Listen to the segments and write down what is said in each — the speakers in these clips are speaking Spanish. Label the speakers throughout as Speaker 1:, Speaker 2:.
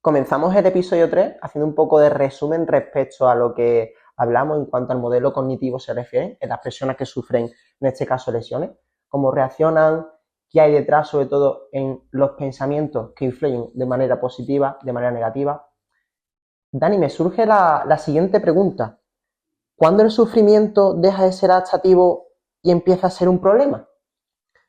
Speaker 1: Comenzamos el episodio 3 haciendo un poco de resumen respecto a lo que hablamos en cuanto al modelo cognitivo se refiere, en las personas que sufren, en este caso, lesiones, cómo reaccionan, qué hay detrás, sobre todo en los pensamientos que influyen de manera positiva, de manera negativa. Dani, me surge la siguiente pregunta. ¿Cuándo el sufrimiento deja de ser adaptativo y empieza a ser un problema?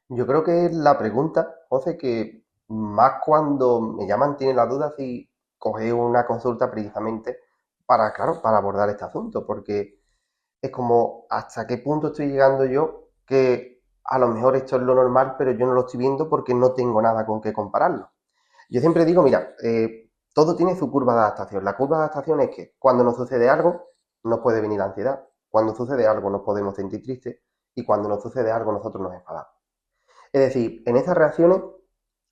Speaker 2: Yo creo que es la pregunta, José, que más cuando me llaman tiene la duda si coger una consulta precisamente para, claro, para abordar este asunto, porque es como hasta qué punto estoy llegando yo que a lo mejor esto es lo normal, pero yo no lo estoy viendo porque no tengo nada con qué compararlo. Yo siempre digo, mira, todo tiene su curva de adaptación. La curva de adaptación es que cuando nos sucede algo, nos puede venir ansiedad. Cuando sucede algo, nos podemos sentir tristes. Y cuando nos sucede algo, nosotros nos enfadamos. Es decir, en esas reacciones,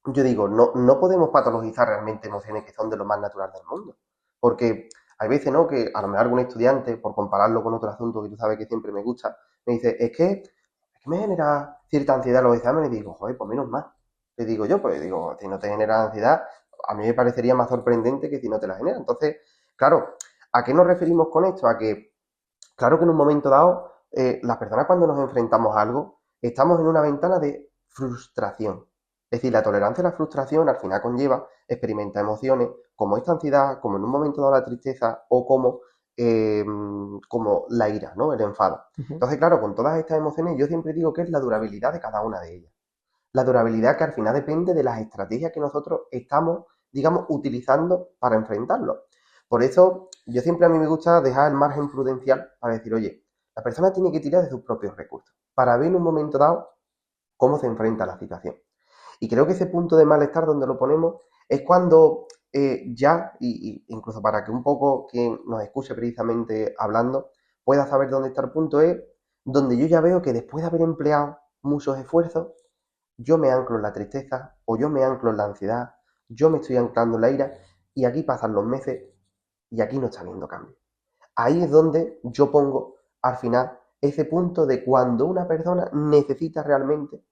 Speaker 2: yo digo, no podemos patologizar realmente emociones que son de lo más natural del mundo. Porque hay veces, ¿no? Que a lo mejor algún estudiante, por compararlo con otro asunto que tú sabes que siempre me gusta, me dice, es que me genera cierta ansiedad los exámenes. Y digo, joder, pues menos mal. Le digo yo, pues digo, si no te genera ansiedad, a mí me parecería más sorprendente que si no te la genera. Entonces, claro, ¿a qué nos referimos con esto? A que, claro que en un momento dado, las personas cuando nos enfrentamos a algo, estamos en una ventana de frustración. Es decir, la tolerancia a la frustración al final conlleva experimentar emociones como esta ansiedad, como en un momento dado la tristeza o como la ira, ¿no? El enfado. Entonces, claro, con todas estas emociones yo siempre digo que es la durabilidad de cada una de ellas. La durabilidad que al final depende de las estrategias que nosotros estamos, digamos, utilizando para enfrentarlo. Por eso, yo siempre a mí me gusta dejar el margen prudencial para decir, oye, la persona tiene que tirar de sus propios recursos para ver en un momento dado cómo se enfrenta a la situación. Y creo que ese punto de malestar donde lo ponemos es cuando y incluso para que un poco quien nos escuche precisamente hablando pueda saber dónde está el punto, es donde yo ya veo que después de haber empleado muchos esfuerzos, yo me anclo en la tristeza o yo me anclo en la ansiedad, yo me estoy anclando en la ira y aquí pasan los meses y aquí no está habiendo cambio. Ahí es donde yo pongo al final ese punto de cuando una persona necesita realmente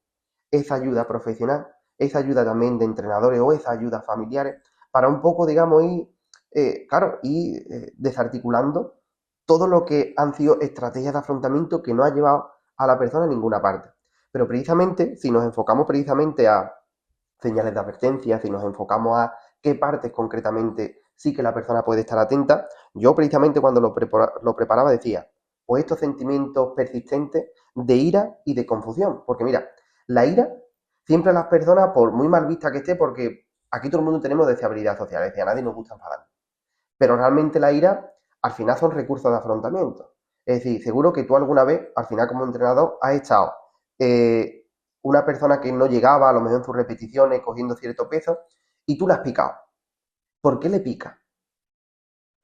Speaker 2: esa ayuda profesional, esa ayuda también de entrenadores o esa ayuda familiares para un poco, digamos, ir desarticulando todo lo que han sido estrategias de afrontamiento que no ha llevado a la persona a ninguna parte. Pero precisamente, si nos enfocamos precisamente a señales de advertencia, si nos enfocamos a qué partes concretamente sí que la persona puede estar atenta, yo precisamente cuando lo preparaba decía, pues estos sentimientos persistentes de ira y de confusión, porque mira, la ira siempre a las personas, por muy mal vista que esté, porque aquí todo el mundo tenemos deseabilidad social, es decir, a nadie nos gusta enfadar, pero realmente la ira al final son recursos de afrontamiento. Es decir, seguro que tú alguna vez, al final como entrenador, has estado una persona que no llegaba a lo mejor en sus repeticiones cogiendo cierto peso y tú la has picado. ¿Por qué le pica?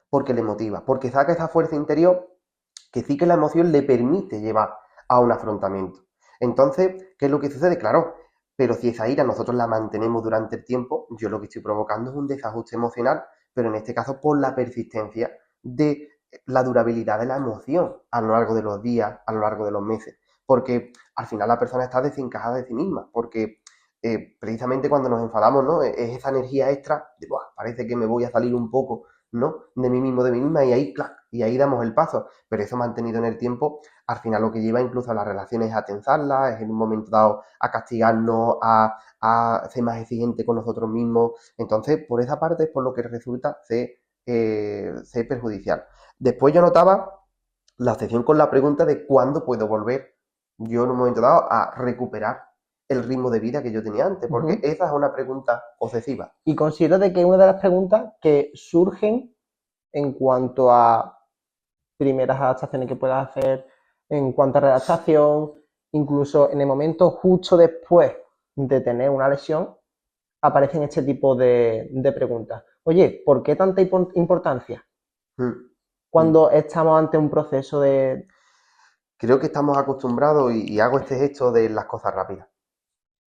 Speaker 2: Porque le motiva, porque saca esa fuerza interior que sí que la emoción le permite llevar a un afrontamiento. Entonces, ¿qué es lo que sucede? Claro, pero si esa ira nosotros la mantenemos durante el tiempo, yo lo que estoy provocando es un desajuste emocional, pero en este caso por la persistencia de la durabilidad de la emoción a lo largo de los días, a lo largo de los meses. Porque al final la persona está desencajada de sí misma, porque precisamente cuando nos enfadamos, ¿no? Es esa energía extra de, Buah, parece que me voy a salir un poco, ¿no? De mí mismo, de mí misma, y ahí, ¡clac! Y ahí damos el paso. Pero eso mantenido en el tiempo, al final lo que lleva incluso a las relaciones a tensarlas, es en un momento dado a castigarnos, a ser más exigente con nosotros mismos. Entonces, por esa parte es por lo que resulta ser perjudicial. Después yo notaba la obsesión con la pregunta de cuándo puedo volver yo en un momento dado a recuperar el ritmo de vida que yo tenía antes, porque esa es una pregunta obsesiva.
Speaker 1: Y considero de que es una de las preguntas que surgen en cuanto a primeras adaptaciones que puedas hacer, en cuanto a redactación, incluso en el momento justo después de tener una lesión, aparecen este tipo de preguntas. Oye, ¿por qué tanta importancia cuando estamos ante un proceso de...
Speaker 2: Creo que estamos acostumbrados, y hago este gesto de las cosas rápidas.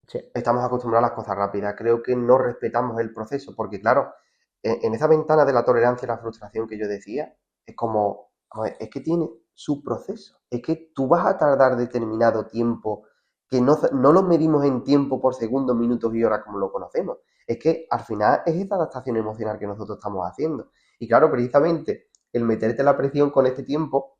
Speaker 1: Sí.
Speaker 2: Estamos acostumbrados a las cosas rápidas. Creo que no respetamos el proceso, porque claro, en esa ventana de la tolerancia y la frustración que yo decía, es como, a ver, es que tiene su proceso. Es que tú vas a tardar determinado tiempo que no lo medimos en tiempo por segundos, minutos y horas como lo conocemos. Es que al final es esta adaptación emocional que nosotros estamos haciendo. Y claro, precisamente el meterte la presión con este tiempo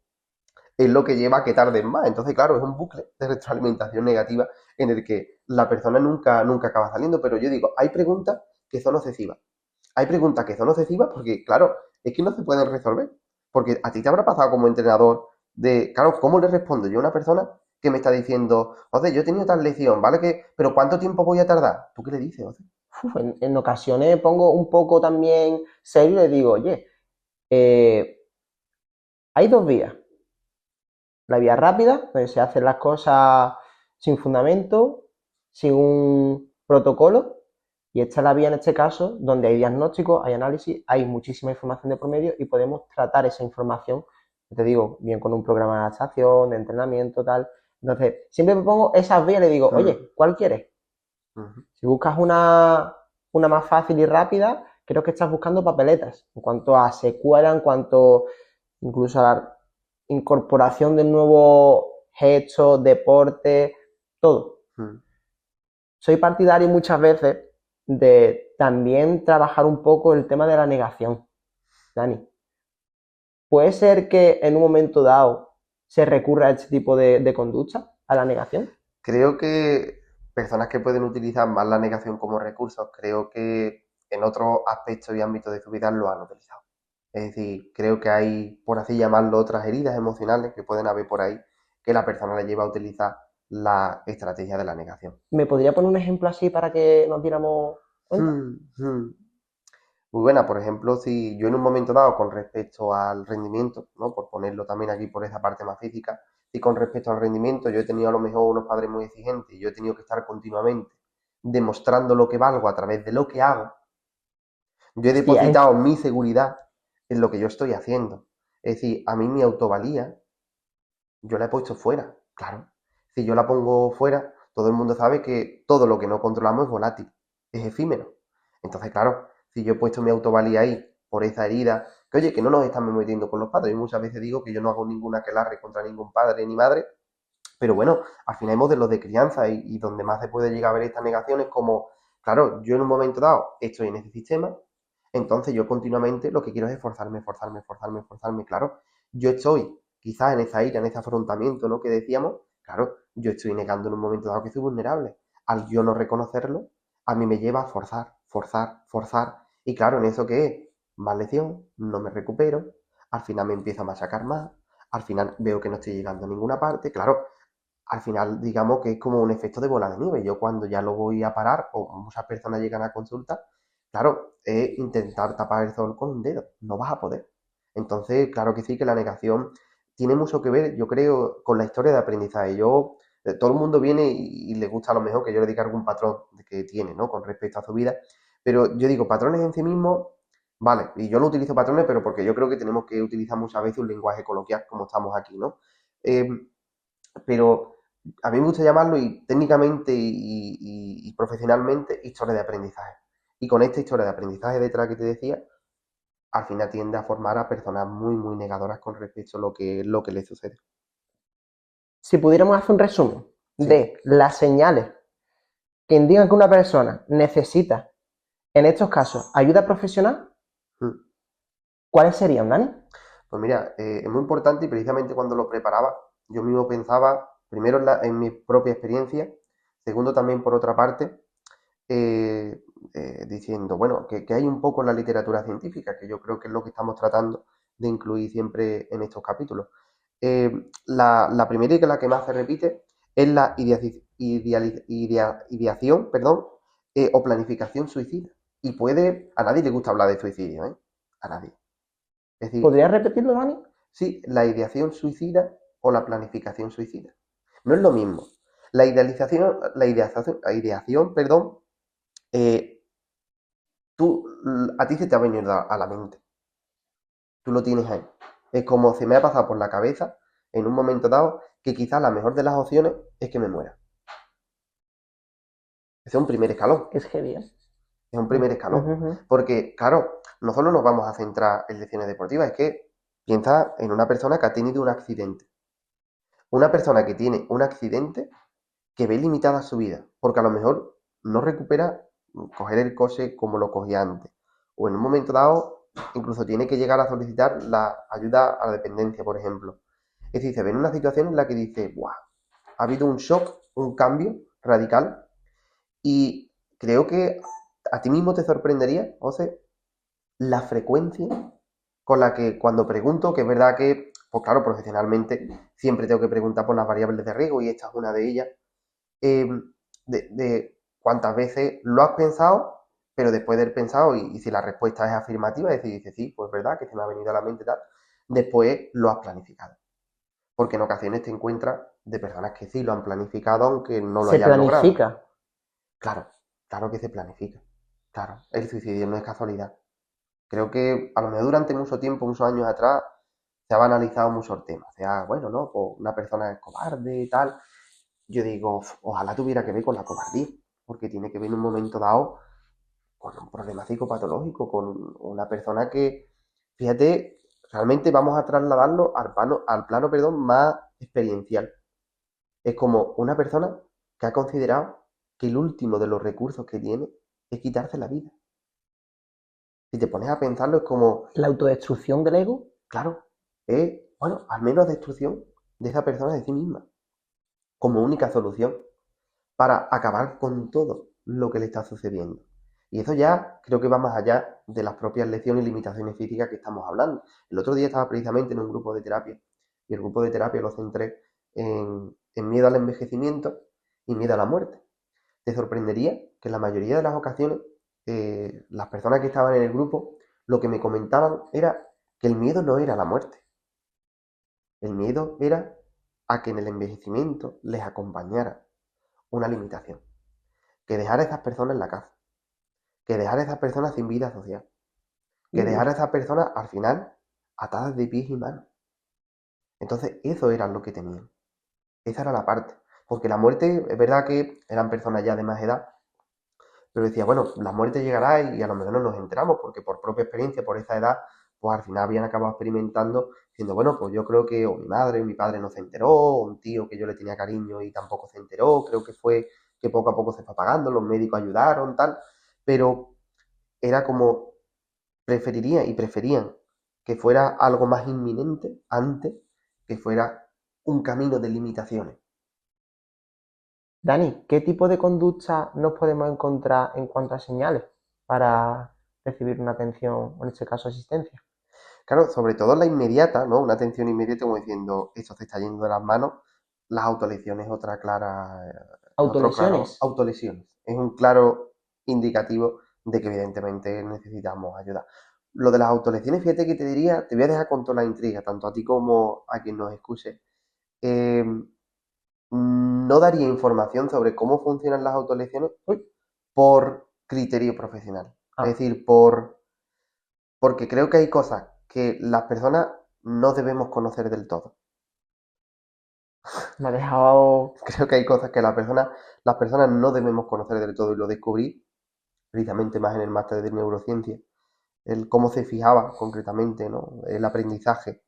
Speaker 2: es lo que lleva a que tarden más. Entonces, claro, es un bucle de retroalimentación negativa en el que la persona nunca acaba saliendo. Pero yo digo, hay preguntas que son obsesivas. Hay preguntas que son obsesivas porque, claro, es que no se pueden resolver. Porque a ti te habrá pasado como entrenador de, claro, ¿cómo le respondo yo a una persona que me está diciendo, José, yo he tenido tal lección, ¿vale? Pero ¿cuánto tiempo voy a tardar? ¿Tú qué le dices, José?
Speaker 1: En ocasiones pongo un poco también serio y le digo, oye, hay dos vías. La vía rápida, donde se hacen las cosas sin fundamento, sin un protocolo, y esta es la vía en este caso donde hay diagnóstico, hay análisis, hay muchísima información de por medio y podemos tratar esa información, te digo, bien con un programa de adaptación, de entrenamiento, tal. Entonces, siempre me pongo esas vías y le digo, oye, ¿cuál quieres? Si buscas una más fácil y rápida, creo que estás buscando papeletas en cuanto a secuela, en cuanto incluso a la incorporación de nuevos hechos, deporte, todo. Soy partidario muchas veces de también trabajar un poco el tema de la negación, Dani. ¿Puede ser que en un momento dado se recurra a este tipo de conducta, a la negación?
Speaker 2: Creo que personas que pueden utilizar más la negación como recurso, creo que en otros aspectos y ámbitos de su vida lo han utilizado. Es decir, creo que hay, por así llamarlo, otras heridas emocionales que pueden haber por ahí que la persona le lleva a utilizar la estrategia de la negación.
Speaker 1: ¿Me podría poner un ejemplo así para que nos diéramos cuenta?
Speaker 2: Muy buena, por ejemplo, si yo en un momento dado con respecto al rendimiento, ¿no? Por ponerlo también aquí por esa parte más física, si con respecto al rendimiento yo he tenido a lo mejor unos padres muy exigentes y yo he tenido que estar continuamente demostrando lo que valgo a través de lo que hago, yo he
Speaker 1: Hostia,
Speaker 2: depositado mi seguridad en lo que yo estoy haciendo. Es decir, a mí mi autovalía yo la he puesto fuera, claro. Si yo la pongo fuera, todo el mundo sabe que todo lo que no controlamos es volátil, es efímero. Entonces, claro, si yo he puesto mi autovalía ahí por esa herida, que oye, que no nos estamos metiendo con los padres. Yo muchas veces digo que yo no hago ninguna aquelarre contra ningún padre ni madre, pero bueno, al final hay modelos de crianza y donde más se puede llegar a ver esta negación es como, claro, yo en un momento dado estoy en ese sistema, entonces yo continuamente lo que quiero es esforzarme, esforzarme, esforzarme, esforzarme. Claro, yo estoy quizás en esa ira, en ese afrontamiento, ¿no? Que decíamos, claro, yo estoy negando en un momento dado que soy vulnerable. Al yo no reconocerlo, a mí me lleva a forzar, forzar, forzar. Y claro, ¿en eso qué es? Más lección, no me recupero, al final me empiezo a machacar más, al final veo que no estoy llegando a ninguna parte. Claro, al final digamos que es como un efecto de bola de nieve. Yo cuando ya lo voy a parar o muchas personas llegan a consulta, claro, es intentar tapar el sol con un dedo, no vas a poder. Entonces, claro que sí, que la negación tiene mucho que ver, yo creo, con la historia de aprendizaje. Todo el mundo viene y le gusta a lo mejor que yo le diga algún patrón que tiene, ¿no? Con respecto a su vida. Pero yo digo, patrones en sí mismos, vale, y yo no utilizo patrones, pero porque yo creo que tenemos que utilizar muchas veces un lenguaje coloquial, como estamos aquí, ¿no? Eh, pero a mí me gusta llamarlo y técnicamente y profesionalmente historia de aprendizaje. Y con esta historia de aprendizaje detrás que te decía, al final tiende a formar a personas muy, muy negadoras con respecto a lo que les sucede.
Speaker 1: si pudiéramos hacer un resumen
Speaker 2: Sí.
Speaker 1: de las señales que indican que una persona necesita, en estos casos, ayuda profesional,
Speaker 2: Mm.
Speaker 1: ¿cuáles serían, Dani?
Speaker 2: Pues mira, es muy importante y precisamente cuando lo preparaba, yo mismo pensaba, primero en mi propia experiencia, segundo también por otra parte, diciendo, bueno, que hay un poco en la literatura científica, que yo creo que es lo que estamos tratando de incluir siempre en estos capítulos. La primera y que la que más se repite es la ideación, perdón, o planificación suicida. Y a nadie le gusta hablar de suicidio, ¿eh? A nadie. Es decir,
Speaker 1: ¿Podrías repetirlo, Dani?
Speaker 2: sí, la ideación suicida o la planificación suicida. No es lo mismo. La ideación, perdón, eh, a ti se te ha venido a la mente. Tú lo tienes ahí. Es como se me ha pasado por la cabeza en un momento dado que quizás la mejor de las opciones es que me muera. Ese es un primer escalón.
Speaker 1: Es heavy, ¿eh?
Speaker 2: Es un primer escalón. Porque, claro, no solo nos vamos a centrar en lecciones deportivas, es que piensa en una persona que ha tenido un accidente. Una persona que tiene un accidente que ve limitada su vida, porque a lo mejor no recupera coger el coche como lo cogía antes, o en un momento dado incluso tiene que llegar a solicitar la ayuda a la dependencia, por ejemplo. Es decir, se ve en una situación en la que dice, ¡guau! Ha habido un shock, un cambio radical, y creo que a ti mismo te sorprendería, José, la frecuencia con la que cuando pregunto, que es verdad que, pues claro, profesionalmente siempre tengo que preguntar por las variables de riesgo y esta es una de ellas, eh, de cuántas veces lo has pensado, pero después de haber pensado, y si la respuesta es afirmativa, es decir, dices, sí, pues verdad que se me ha venido a la mente tal, después lo has planificado. Porque en ocasiones te encuentras de personas que sí lo han planificado, aunque no lo
Speaker 1: Se
Speaker 2: hayan logrado.
Speaker 1: planifica.
Speaker 2: Claro, claro que se planifica. Claro, el suicidio no es casualidad. Creo que a lo mejor durante mucho tiempo, muchos años atrás, se ha banalizado mucho el tema. O sea, bueno, ¿no? Pues una persona es cobarde y tal. Yo digo, ojalá tuviera que ver con la cobardía, porque tiene que ver en un momento dado con un problema psicopatológico, con una persona que, fíjate, realmente vamos a trasladarlo al plano, perdón, más experiencial. Es como una persona que ha considerado que el último de los recursos que tiene es quitarse la vida. Si te pones a pensarlo, es como,
Speaker 1: La autodestrucción del ego.
Speaker 2: claro, es, bueno, al menos destrucción de esa persona de sí misma, como única solución para acabar con todo lo que le está sucediendo. Y eso ya creo que va más allá de las propias lecciones y limitaciones físicas que estamos hablando. El otro día estaba precisamente en un grupo de terapia y el grupo de terapia lo centré en miedo al envejecimiento y miedo a la muerte. Te sorprendería que en la mayoría de las ocasiones las personas que estaban en el grupo lo que me comentaban era que el miedo no era la muerte. El miedo era a que en el envejecimiento les acompañara una limitación. Que dejar a esas personas en la casa, que dejar a esas personas sin vida social, que dejar a esas personas al final atadas de pies y manos. Entonces eso era lo que tenían, esa era la parte, porque la muerte es verdad que eran personas ya de más edad, pero decía, bueno, la muerte llegará y a lo mejor no nos enteramos, porque por propia experiencia, por esa edad, pues al final habían acabado experimentando, diciendo, bueno, pues yo creo que o mi madre o mi padre no se enteró, o un tío que yo le tenía cariño y tampoco se enteró, creo que fue que poco a poco se fue apagando, los médicos ayudaron, tal, pero era como preferiría y preferían que fuera algo más inminente antes que fuera un camino de limitaciones.
Speaker 1: Dani, ¿qué tipo de conducta nos podemos encontrar en cuanto a señales para recibir una atención, o en este caso asistencia?
Speaker 2: Claro, sobre todo la inmediata, ¿no? Una atención inmediata como diciendo, esto se está yendo de las manos, las autolesiones, otra clara, otro claro,
Speaker 1: Autolesiones.
Speaker 2: autolesiones. Es un claro indicativo de que evidentemente necesitamos ayuda. Lo de las autolesiones, fíjate que te diría, te voy a dejar con toda la intriga, tanto a ti como a quien nos escuche. Eh, no daría información sobre cómo funcionan las autolecciones
Speaker 1: Uy,
Speaker 2: por criterio profesional. Es
Speaker 1: ah,
Speaker 2: decir, porque creo que hay cosas que las personas no debemos conocer del todo.
Speaker 1: me ha dejado.
Speaker 2: Creo que hay cosas que las personas no debemos conocer del todo y lo descubrí precisamente más en el máster de neurociencia, el cómo se fijaba concretamente, ¿no? El aprendizaje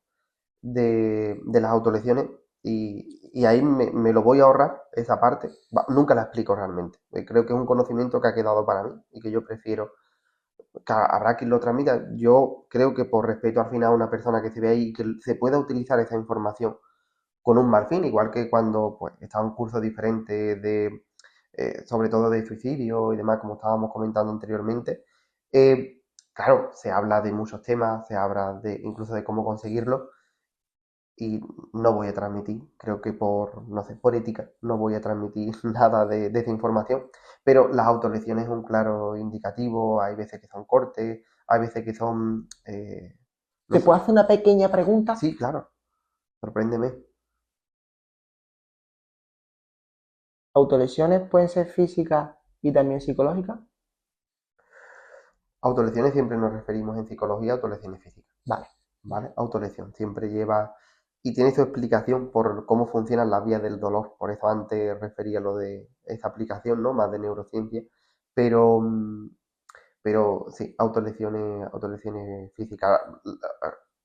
Speaker 2: de las autolecciones y ahí me lo voy a ahorrar esa parte. Nunca la explico realmente. Creo que es un conocimiento que ha quedado para mí y que yo prefiero que habrá quien lo transmita. Yo creo que por respeto al final a una persona que se ve ahí, que se pueda utilizar esa información con un mal fin, igual que cuando pues, está un curso diferente de, sobre todo de suicidio y demás, como estábamos comentando anteriormente. Claro, se habla de muchos temas, se habla de incluso de cómo conseguirlo y no voy a transmitir, creo que por, no sé, por ética, no voy a transmitir nada de esa información, pero las autolecciones es un claro indicativo, hay veces que son cortes, hay veces que son, no
Speaker 1: ¿Te
Speaker 2: sé,
Speaker 1: puedo hacer una pequeña pregunta?
Speaker 2: sí, claro, sorpréndeme.
Speaker 1: ¿Autolesiones pueden ser físicas y también psicológicas?
Speaker 2: Autolesiones siempre nos referimos en psicología a autolesiones físicas,
Speaker 1: Vale.
Speaker 2: ¿vale? Autolesión siempre lleva y tiene su explicación por cómo funcionan las vías del dolor. Por eso antes refería lo de esa aplicación, ¿no? Más de neurociencia. Pero, pero sí, autolesiones físicas.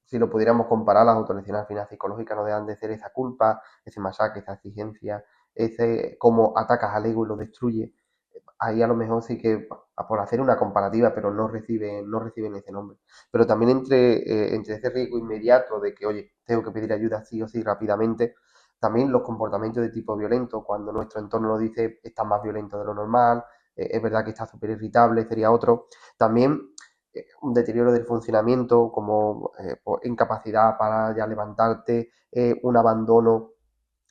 Speaker 2: Si lo pudiéramos comparar, las autolesiones al final psicológicas no dejan de ser esa culpa, ese machaque, esa exigencia, ese cómo atacas al ego y lo destruyes, ahí a lo mejor sí que, por hacer una comparativa, pero no reciben ese nombre. Pero también entre ese riesgo inmediato de que, oye, tengo que pedir ayuda sí o sí rápidamente, también los comportamientos de tipo violento, cuando nuestro entorno nos dice estás más violento de lo normal, es verdad que estás súper irritable, sería otro. También un deterioro del funcionamiento, como incapacidad para ya levantarte, un abandono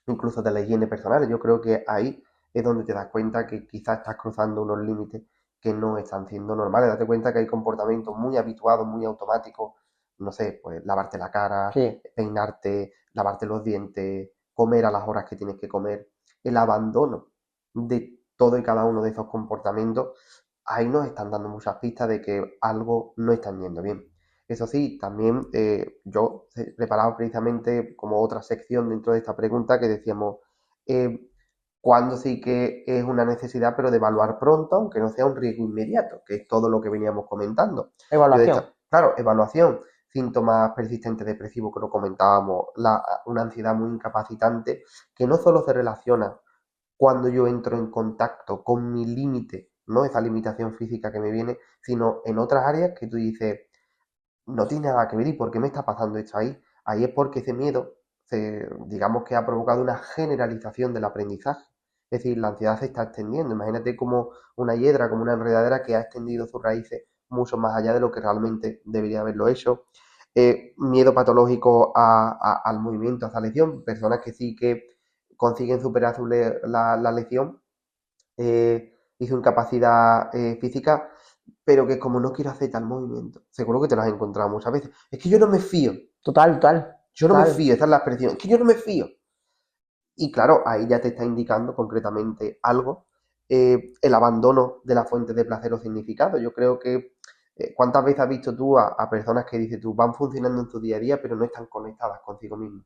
Speaker 2: incluso de la higiene personal. Yo creo que ahí es donde te das cuenta que quizás estás cruzando unos límites que no están siendo normales. Date cuenta que hay comportamientos muy habituados, muy automáticos, no sé, pues lavarte la cara,
Speaker 1: Sí,
Speaker 2: peinarte, lavarte los dientes, comer a las horas que tienes que comer. El abandono de todo y cada uno de esos comportamientos, ahí nos están dando muchas pistas de que algo no está yendo bien. Eso sí, también yo he preparado precisamente como otra sección dentro de esta pregunta que decíamos, eh, cuándo sí que es una necesidad, pero de evaluar pronto, aunque no sea un riesgo inmediato, que es todo lo que veníamos comentando.
Speaker 1: evaluación.
Speaker 2: Claro, evaluación, síntomas persistentes depresivos que lo comentábamos, una ansiedad muy incapacitante, que no solo se relaciona cuando yo entro en contacto con mi límite, no esa limitación física que me viene, sino en otras áreas que tú dices, no tiene nada que ver y por qué me está pasando esto ahí. Ahí es porque ese miedo, digamos que ha provocado una generalización del aprendizaje. Es decir, la ansiedad se está extendiendo. Imagínate como una hiedra, como una enredadera que ha extendido sus raíces mucho más allá de lo que realmente debería haberlo hecho. Miedo patológico al movimiento, a esa lesión. Personas que sí que consiguen superar la lesión y su incapacidad física, pero que como no quiero hacer tal movimiento, seguro que te lo has encontrado muchas veces. Es que yo no me fío,
Speaker 1: Total, total,
Speaker 2: yo no me
Speaker 1: total.
Speaker 2: fío, esa es la expresión, es que yo no me fío. Y claro, ahí ya te está indicando concretamente algo, el abandono de la fuente de placer o significado. Yo creo que, ¿cuántas veces has visto tú a personas que dices tú van funcionando en tu día a día, pero no están conectadas consigo mismas?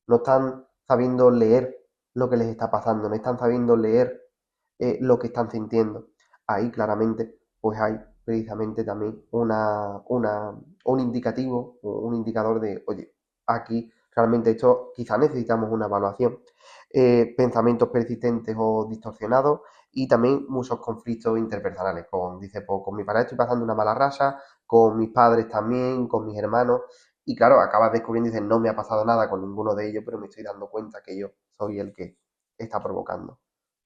Speaker 2: No están sabiendo leer lo que les está pasando, no están sabiendo leer lo que están sintiendo. Ahí claramente, pues hay precisamente también un indicativo, un indicador de, oye, aquí realmente esto quizá necesitamos una evaluación. Pensamientos persistentes o distorsionados y también muchos conflictos interpersonales. Dice, pues, con mi pareja estoy pasando una mala racha, con mis padres también, con mis hermanos. Y claro, acabas descubriendo y dices, no me ha pasado nada con ninguno de ellos, pero me estoy dando cuenta que yo soy el que está provocando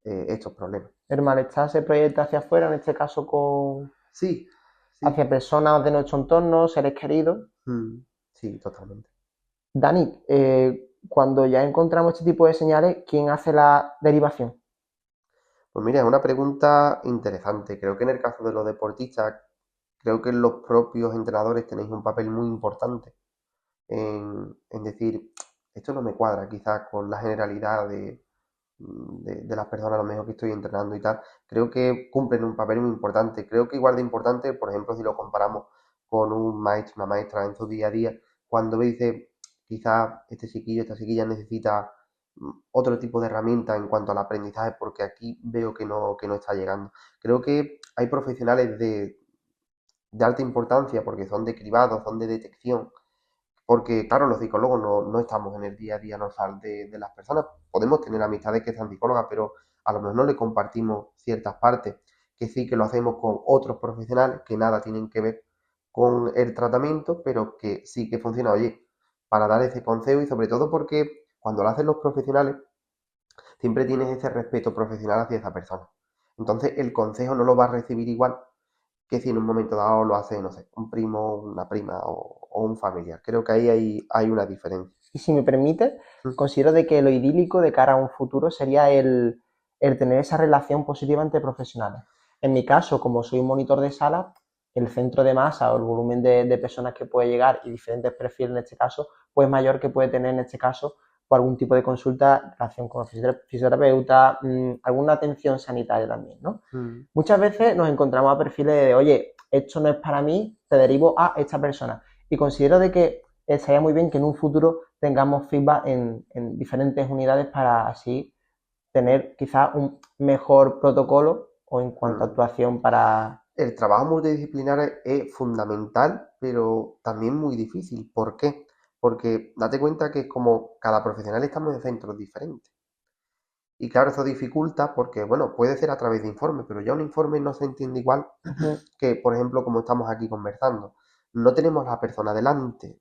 Speaker 2: estos problemas.
Speaker 1: El malestar se proyecta hacia afuera, en este caso con
Speaker 2: Sí, sí,
Speaker 1: hacia personas de nuestro entorno, seres queridos.
Speaker 2: sí, totalmente.
Speaker 1: Dani, cuando ya encontramos este tipo de señales, ¿quién hace la derivación?
Speaker 2: Pues mira, es una pregunta interesante. Creo que en el caso de los deportistas, creo que los propios entrenadores tenéis un papel muy importante en decir, esto no me cuadra quizás con la generalidad de las personas a lo mejor que estoy entrenando y tal. Creo que cumplen un papel muy importante. Creo que igual de importante, por ejemplo, si lo comparamos con un maestro, una maestra en su día a día, cuando me dice, quizás este chiquillo, esta chiquilla necesita otro tipo de herramienta en cuanto al aprendizaje, porque aquí veo que no está llegando. Creo que hay profesionales de alta importancia, porque son de cribado, son de detección, porque, claro, los psicólogos no estamos en el día a día normal de las personas. Podemos tener amistades que sean psicólogas, pero a lo mejor no le compartimos ciertas partes, que sí que lo hacemos con otros profesionales que nada tienen que ver con el tratamiento, pero que sí que funciona, oye, para dar ese consejo y sobre todo porque cuando lo hacen los profesionales, siempre tienes ese respeto profesional hacia esa persona. Entonces, el consejo no lo va a recibir igual que si en un momento dado lo hace, no sé, un primo, una prima o un familiar. Creo que ahí hay una diferencia.
Speaker 1: Y si me permite,
Speaker 2: Mm,
Speaker 1: considero de que lo idílico de cara a un futuro sería el tener esa relación positiva entre profesionales. En mi caso, como soy un monitor de sala, el centro de masa o el volumen de personas que puede llegar y diferentes perfiles en este caso, pues mayor que puede tener en este caso por algún tipo de consulta, relación con fisioterapeuta, alguna atención sanitaria también, ¿no?
Speaker 2: mm.
Speaker 1: Muchas veces nos encontramos a perfiles de, oye, esto no es para mí, te derivo a esta persona. Y considero de que estaría muy bien que en un futuro tengamos feedback en diferentes unidades para así tener quizás un mejor protocolo o en cuanto a
Speaker 2: Mm.
Speaker 1: actuación para...
Speaker 2: El trabajo multidisciplinar es fundamental, pero también muy difícil. ¿Por qué? Porque date cuenta que como cada profesional estamos en centros diferentes. Y claro, eso dificulta porque, bueno, puede ser a través de informes, pero ya un informe no se entiende igual que, por ejemplo, como estamos aquí conversando. No tenemos a la persona delante.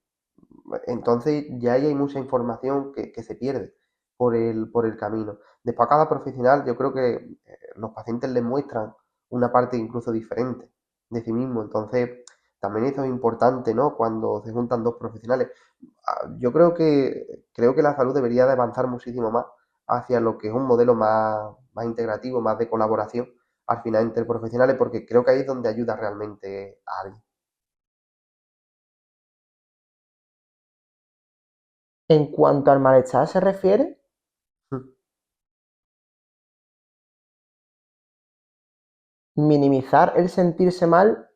Speaker 2: Entonces ya ahí hay mucha información que se pierde por el camino. Después a cada profesional yo creo que los pacientes les muestran una parte incluso diferente de sí mismo. Entonces también eso es importante, ¿no? Cuando se juntan dos profesionales. Yo creo que la salud debería de avanzar muchísimo más hacia lo que es un modelo más integrativo, más de colaboración al final entre profesionales, porque creo que ahí es donde ayuda realmente a alguien.
Speaker 1: En cuanto al malestar se refiere, minimizar el sentirse mal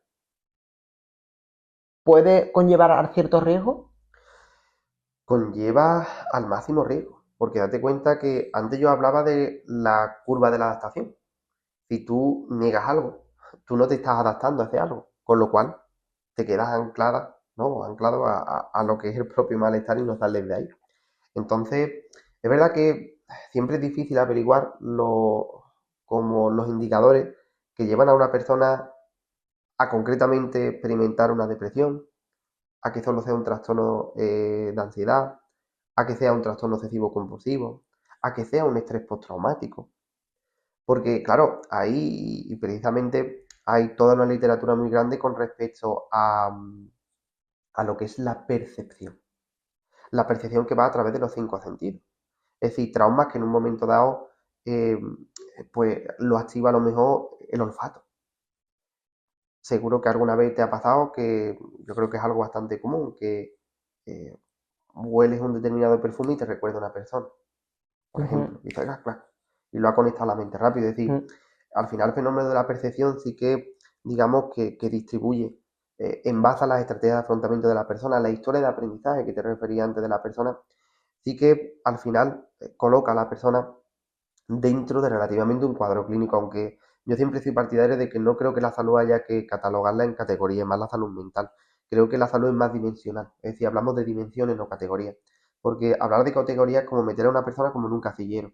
Speaker 1: puede conllevar a ciertos riesgos.
Speaker 2: Conlleva al máximo riesgo, porque date cuenta que antes yo hablaba de la curva de la adaptación. Si tú niegas algo, tú no te estás adaptando a ese algo, con lo cual te quedas anclada, ¿no? Anclado a lo que es el propio malestar y no sales de ahí. Entonces, es verdad que siempre es difícil averiguar como los indicadores que llevan a una persona a concretamente experimentar una depresión, a que solo sea un trastorno de ansiedad, a que sea un trastorno obsesivo compulsivo, a que sea un estrés postraumático. Porque, claro, ahí y precisamente hay toda una literatura muy grande con respecto a lo que es la percepción. La percepción que va a través de los cinco sentidos. Es decir, traumas que en un momento dado, eh, pues lo activa a lo mejor el olfato. Seguro que alguna vez te ha pasado que yo creo que es algo bastante común, que eh, hueles un determinado perfume y te recuerda a una persona, por ejemplo, y dices, y lo ha conectado a la mente rápido. Es decir, al final el fenómeno de la percepción sí que, digamos, que distribuye en base a las estrategias de afrontamiento de la persona, la historia de aprendizaje que te refería antes de la persona, sí que al final coloca a la persona dentro de relativamente un cuadro clínico, aunque yo siempre soy partidario de que no creo que la salud haya que catalogarla en categorías, más la salud mental. Creo que la salud es más dimensional, es decir, hablamos de dimensiones, no categorías, porque hablar de categorías es como meter a una persona como en un casillero.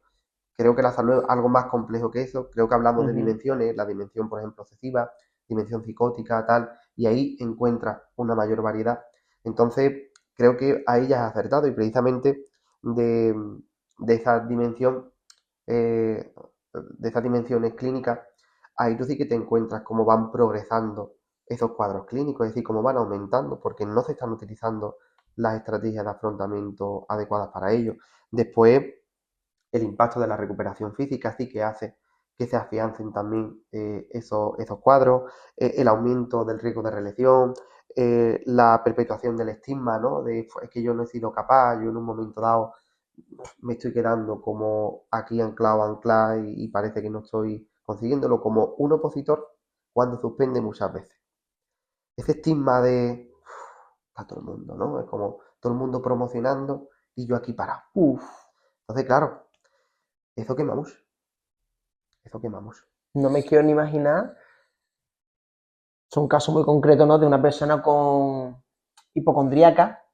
Speaker 2: Creo que la salud es algo más complejo que eso, creo que hablamos de dimensiones, la dimensión, por ejemplo, obsesiva, dimensión psicótica, tal, y ahí encuentra una mayor variedad. Entonces, creo que ahí ya has acertado y precisamente de, de esa dimensión eh, de esas dimensiones clínicas, ahí tú sí que te encuentras cómo van progresando esos cuadros clínicos, es decir, cómo van aumentando, porque no se están utilizando las estrategias de afrontamiento adecuadas para ello. Después, el impacto de la recuperación física sí que hace que se afiancen también esos cuadros, el aumento del riesgo de reelección, la perpetuación del estigma, ¿no? De es que yo no he sido capaz, yo en un momento dado me estoy quedando como aquí anclado, anclado y parece que no estoy consiguiéndolo como un opositor cuando suspende muchas veces. Ese estigma de está todo el mundo, ¿no? Es como todo el mundo promocionando y yo aquí parado. Entonces, claro, eso quemamos. Eso quemamos.
Speaker 1: No me quiero ni imaginar. Son casos muy concretos, ¿no? De una persona con hipocondríaca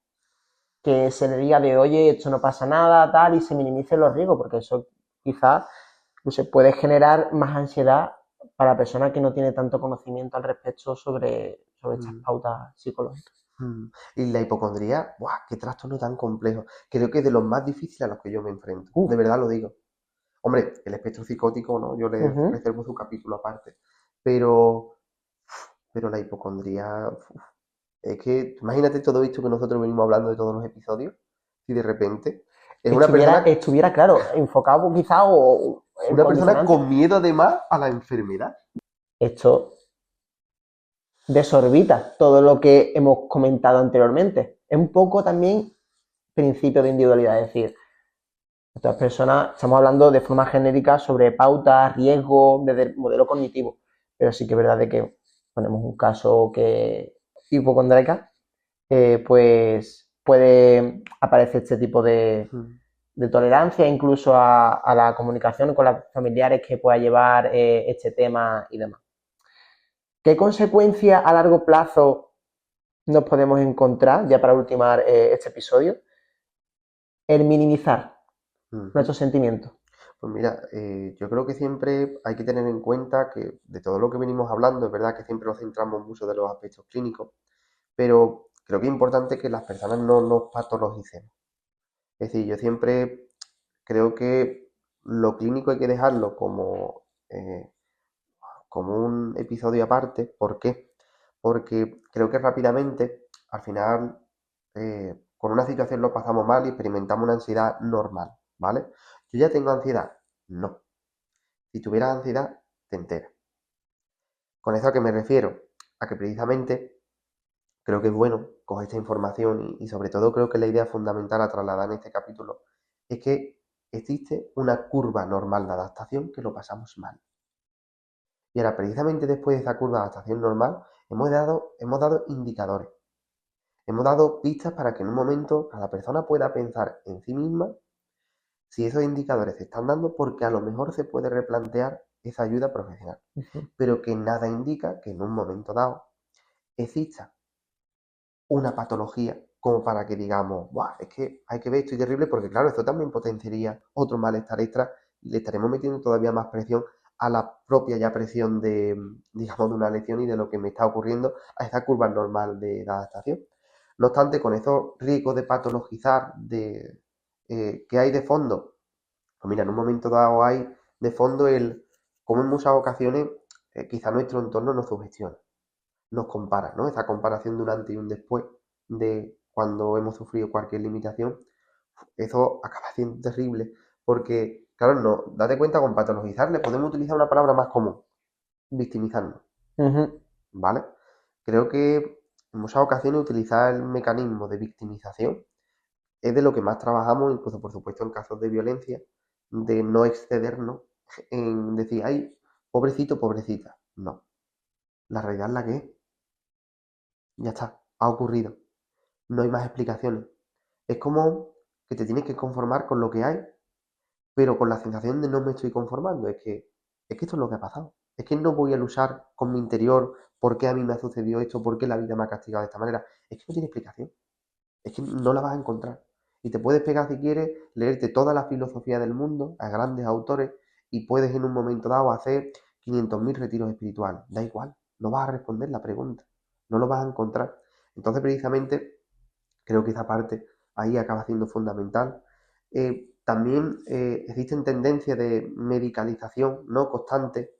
Speaker 1: que se le diga de, oye, esto no pasa nada, tal, y se minimicen los riesgos, porque eso quizás se puede generar más ansiedad para la persona que no tiene tanto conocimiento al respecto sobre estas pautas psicológicas.
Speaker 2: Y la hipocondría, ¡buah! ¡Qué trastorno tan complejo! Creo que es de los más difíciles a los que yo me enfrento. De verdad lo digo. Hombre, el espectro psicótico, ¿no? Yo le reservo su capítulo aparte. Pero la hipocondría, es que imagínate todo esto que nosotros venimos hablando de todos los episodios y de repente es una persona,
Speaker 1: estuviera claro, enfocado quizá o
Speaker 2: una persona con miedo además a la enfermedad.
Speaker 1: Esto desorbita todo lo que hemos comentado anteriormente. Es un poco también principio de individualidad, es decir, otras personas, estamos hablando de forma genérica sobre pautas, riesgos, desde el modelo cognitivo, pero sí que es verdad de que ponemos un caso que hipocondríaca, pues puede aparecer este tipo de tolerancia incluso a la comunicación con los familiares que pueda llevar este tema y demás. ¿Qué consecuencias a largo plazo nos podemos encontrar, ya para ultimar este episodio? El minimizar nuestros sentimientos.
Speaker 2: Pues mira, yo creo que siempre hay que tener en cuenta que de todo lo que venimos hablando, es verdad que siempre nos centramos mucho de los aspectos clínicos, pero creo que es importante que las personas no nos patologicemos. Es decir, yo siempre creo que lo clínico hay que dejarlo como un episodio aparte. ¿Por qué? Porque creo que rápidamente, al final, con una situación lo pasamos mal y experimentamos una ansiedad normal, ¿vale? Yo ya tengo ansiedad. No. Si tuvieras ansiedad, te enteras. ¿Con eso a qué me refiero? A que precisamente creo que es bueno coger esta información y sobre todo creo que la idea fundamental a trasladar en este capítulo es que existe una curva normal de adaptación que lo pasamos mal. Y ahora, precisamente después de esa curva de adaptación normal, hemos dado indicadores. Hemos dado pistas para que en un momento cada persona pueda pensar en sí misma si esos indicadores se están dando, porque a lo mejor se puede replantear esa ayuda profesional. Pero que nada indica que en un momento dado exista una patología como para que digamos, ¡buah! Es que hay que ver, esto es terrible, porque claro, esto también potenciaría otro malestar extra y le estaremos metiendo todavía más presión a la propia ya presión de, digamos, de una lección y de lo que me está ocurriendo a esa curva normal de adaptación. No obstante, con esos riesgos de patologizar, ¿qué hay de fondo? Pues mira, en un momento dado hay de fondo como en muchas ocasiones quizá nuestro entorno nos sugestiona, nos compara, ¿no? Esa comparación de un antes y un después de cuando hemos sufrido cualquier limitación, eso acaba siendo terrible, porque, claro, no, date cuenta, con patologizar le podemos utilizar una palabra más común, victimizarnos, ¿vale? Creo que en muchas ocasiones utilizar el mecanismo de victimización es de lo que más trabajamos, incluso por supuesto en casos de violencia, de no excedernos en decir, ay, pobrecito, pobrecita. No, la realidad es la que es. Ya está, ha ocurrido. No hay más explicaciones. Es como que te tienes que conformar con lo que hay, pero con la sensación de no me estoy conformando. Es que esto es lo que ha pasado. Es que no voy a luchar con mi interior, por qué a mí me ha sucedido esto, por qué la vida me ha castigado de esta manera. Es que no tiene explicación. Es que no la vas a encontrar. Y te puedes pegar si quieres, leerte toda la filosofía del mundo, a grandes autores, y puedes en un momento dado hacer 500.000 retiros espirituales. Da igual, no vas a responder la pregunta, no lo vas a encontrar. Entonces, precisamente, creo que esa parte ahí acaba siendo fundamental. También existen tendencias de medicalización no constante.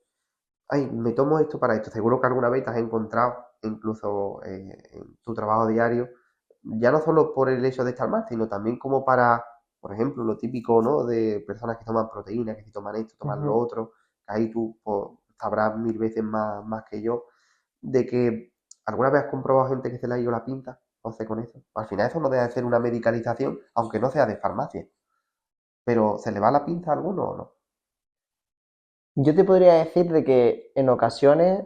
Speaker 2: Ay, me tomo esto para esto. Seguro que alguna vez te has encontrado, incluso en tu trabajo diario, ya no solo por el hecho de estar mal, sino también como para, por ejemplo, lo típico, ¿no? De personas que toman proteínas, que si toman esto, toman lo otro, que ahí tú pues, sabrás 1000 veces más que yo, de que alguna vez has comprobado gente que se le ha ido la pinta, o sea, con eso. Al final eso no debe de ser una medicalización, aunque no sea de farmacia. Pero ¿se le va la pinta a alguno o no?
Speaker 1: Yo te podría decir de que en ocasiones,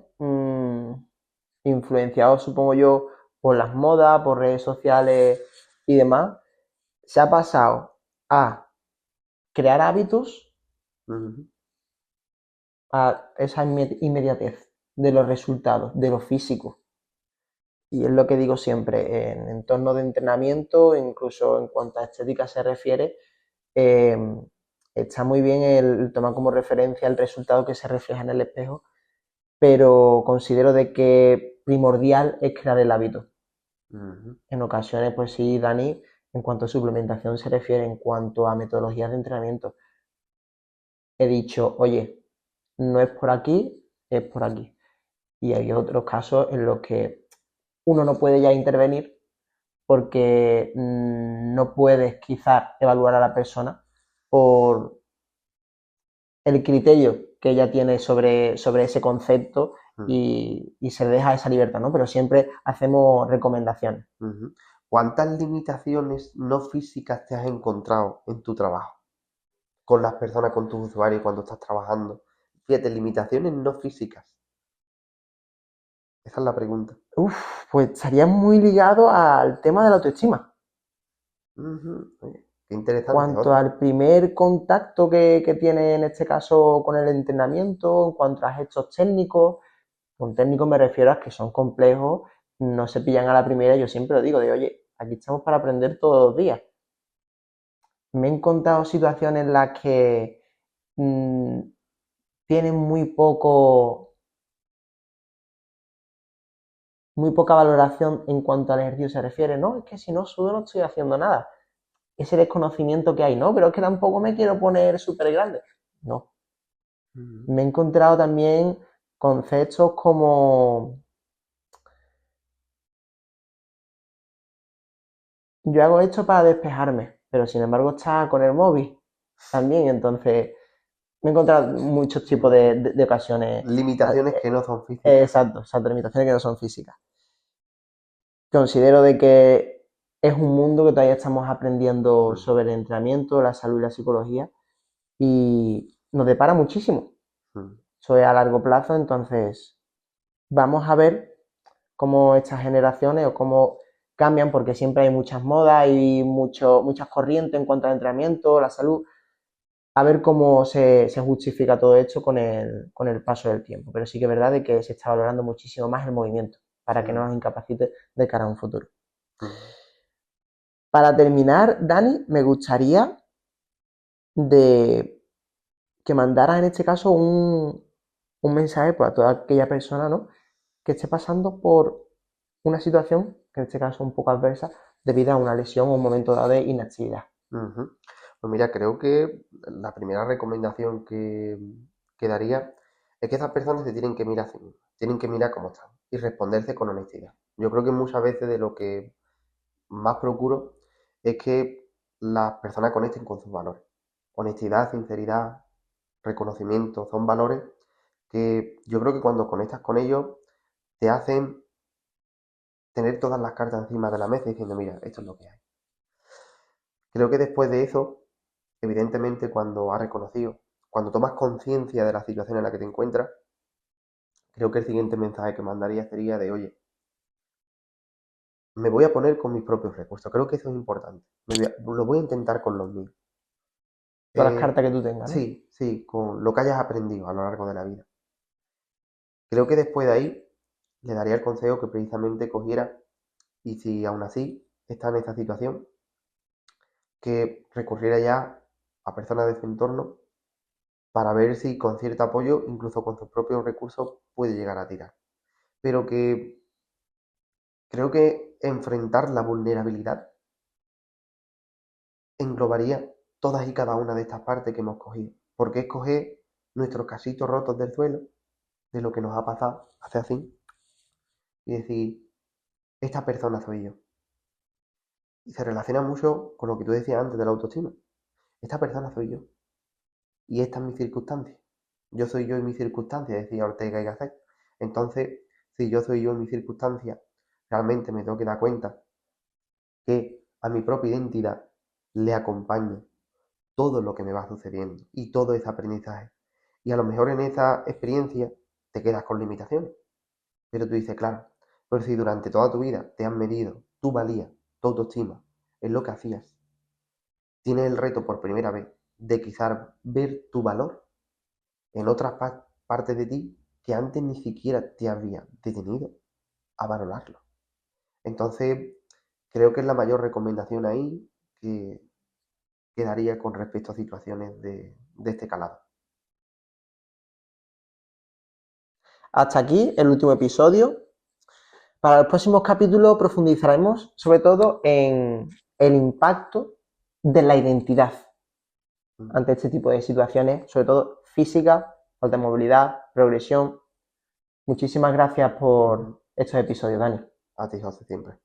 Speaker 1: influenciado supongo yo por las modas, por redes sociales y demás, se ha pasado a crear hábitos
Speaker 2: Ujú,
Speaker 1: a esa inmediatez de los resultados, de lo físico. Y es lo que digo siempre, en entorno de entrenamiento, incluso en cuanto a estética se refiere, eh, está muy bien el tomar como referencia el resultado que se refleja en el espejo, pero considero de que primordial es crear el hábito.
Speaker 2: ujú,
Speaker 1: En ocasiones, pues sí, Dani, en cuanto a suplementación se refiere, en cuanto a metodologías de entrenamiento, he dicho, oye, no es por aquí, es por aquí. Y hay otros casos en los que uno no puede ya intervenir porque no puedes quizás evaluar a la persona por el criterio que ella tiene sobre ese concepto
Speaker 2: ujú,
Speaker 1: y se le deja esa libertad, ¿no? Pero siempre hacemos recomendaciones.
Speaker 2: ujú. ¿Cuántas limitaciones no físicas te has encontrado en tu trabajo? Con las personas, con tus usuarios cuando estás trabajando. Fíjate, limitaciones no físicas. Esa es la pregunta.
Speaker 1: Uf, pues estaría muy ligado al tema de la autoestima.
Speaker 2: Ujú, oye, qué interesante,
Speaker 1: Cuanto
Speaker 2: José.
Speaker 1: al primer contacto que tiene en este caso con el entrenamiento, en cuanto a gestos técnicos, con técnicos me refiero a que son complejos, no se pillan a la primera, yo siempre lo digo, de oye, aquí estamos para aprender todos los días. Me he encontrado situaciones en las que tienen muy poca valoración en cuanto al ejercicio se refiere. No, es que si no sudo no estoy haciendo nada. Ese desconocimiento que hay, ¿no? Pero es que tampoco me quiero poner súper grande. No. Me he encontrado también conceptos como yo hago esto para despejarme, pero sin embargo está con el móvil también, entonces me he encontrado muchos tipos de ocasiones.
Speaker 2: Limitaciones que no son físicas.
Speaker 1: Exacto, limitaciones que no son físicas. Considero de que es un mundo que todavía estamos aprendiendo sobre el entrenamiento, la salud y la psicología y nos depara muchísimo. Eso es a largo plazo, entonces vamos a ver cómo estas generaciones o cómo cambian, porque siempre hay muchas modas y muchas corrientes en cuanto al entrenamiento, la salud, a ver cómo se justifica todo esto con el paso del tiempo. Pero sí que es verdad de que se está valorando muchísimo más el movimiento para que no nos incapacite de cara a un futuro. Para terminar, Dani, me gustaría de que mandaras en este caso un mensaje para toda aquella persona, ¿no?, que esté pasando por una situación, que en este caso un poco adversa, debido a una lesión o un momento dado de inactividad.
Speaker 2: Pues mira, creo que la primera recomendación que daría es que esas personas se tienen que mirar a sí mismas, tienen que mirar cómo están y responderse con honestidad. Yo creo que muchas veces de lo que más procuro es que las personas conecten con sus valores. Honestidad, sinceridad, reconocimiento, son valores que yo creo que cuando conectas con ellos te hacen tener todas las cartas encima de la mesa diciendo, mira, esto es lo que hay. Creo que después de eso, evidentemente cuando has reconocido, cuando tomas conciencia de la situación en la que te encuentras, creo que el siguiente mensaje que mandaría sería de, oye, me voy a poner con mis propios recursos. Creo que eso es importante. Lo voy a intentar con los míos.
Speaker 1: Todas las cartas que tú tengas, ¿no?
Speaker 2: Sí, con lo que hayas aprendido a lo largo de la vida. Creo que después de ahí le daría el consejo que precisamente cogiera y si aún así está en esta situación, que recurriera ya a personas de su entorno para ver si con cierto apoyo, incluso con sus propios recursos, puede llegar a tirar. Pero que creo que enfrentar la vulnerabilidad englobaría todas y cada una de estas partes que hemos cogido. Porque es coger nuestros casitos rotos del suelo, de lo que nos ha pasado, hace así, y decir, esta persona soy yo. Y se relaciona mucho con lo que tú decías antes de la autoestima. Esta persona soy yo. Y esta es mi circunstancia. Yo soy yo y mi circunstancia, decía Ortega y Gasset. Entonces, si yo soy yo en mi circunstancia, realmente me tengo que dar cuenta que a mi propia identidad le acompaña todo lo que me va sucediendo y todo ese aprendizaje. Y a lo mejor en esa experiencia te quedas con limitaciones. Pero tú dices, claro, pero si durante toda tu vida te han medido tu valía, tu autoestima, es lo que hacías. Tienes el reto por primera vez de quizás ver tu valor en otras partes de ti que antes ni siquiera te había detenido a valorarlo. Entonces, creo que es la mayor recomendación ahí que daría con respecto a situaciones de este calado.
Speaker 1: Hasta aquí el último episodio. Para los próximos capítulos profundizaremos sobre todo en el impacto de la identidad ante este tipo de situaciones, sobre todo física, falta de movilidad, progresión. Muchísimas gracias por estos episodios, Dani.
Speaker 2: A ti, José, siempre.